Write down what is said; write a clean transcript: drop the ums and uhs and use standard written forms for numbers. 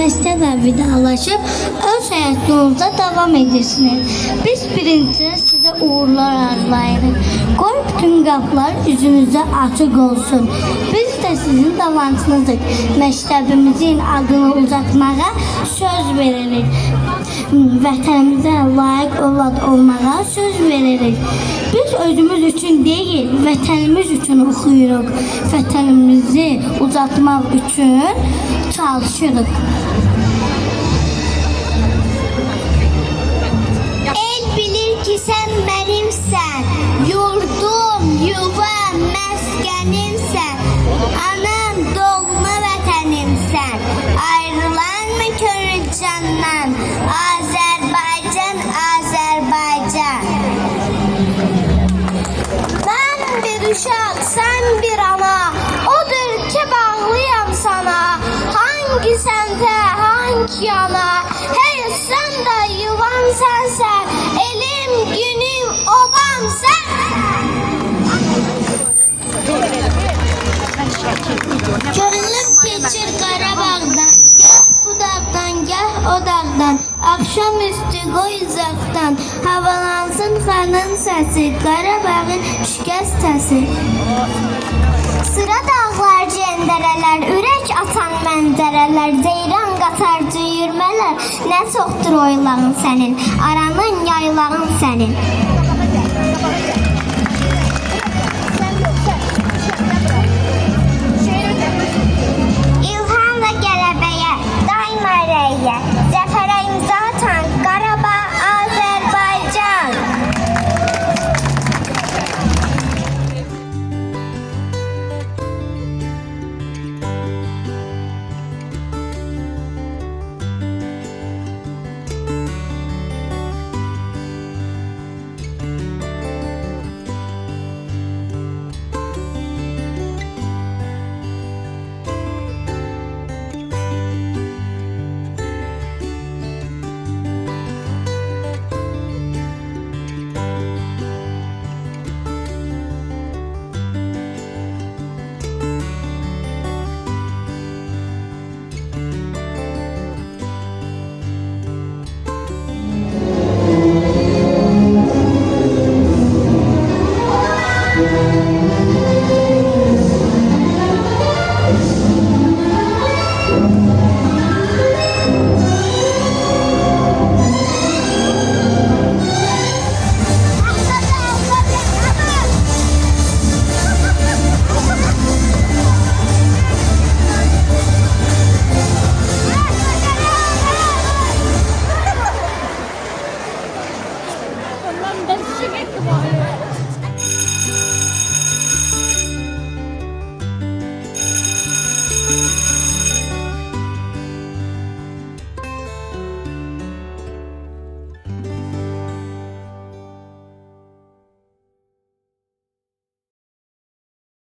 xəstə və vidalaşıb öz həyat yolunuzda davam edirsiniz. Biz birincisi sizə uğurlar arzulayırıq. Qoy bütün qapılar üzünüzə açıq olsun. Biz də sizin davamçınızıq. Məktəbimizin adını uzatmağa söz veririk. Vətənimizə layiq övlad olmağa söz veririk. Biz özümüz üçün deyil, vətənimiz üçün oxuyuruq. Vətənimizi uzatmaq üçün çalışırıq. El bilir ki sən mənimsən, yurdum, yuvam, məskənimsən, anam, doğma vətənimsən, ayrılanma könül candan, Azərbaycan, Azərbaycan. Mən bir uşaq, sən bir ana, odur ki bağlıyam sana, hangi səmtə, hangi yana, hey sən də yuvan sənsən, elim, günüm, obam sən. Gönlüm keçir Qarabağdan, gah bu dağdan, gah o dağdan, akşamüstü qoy uzaqdan, havalansın xanın səsi, Qarabağın şikəstəsi. Sıra dağlar, cəndərələr, ürək atan məndərələr, ceyran qatar cüyürmələr, nə çoxdur oylağın sənin, aranın yaylağın sənin. İlhamla qələbəyə, daima rəyə, zəfərə imza atan Qarabağ, Azərbaycan. Thank you.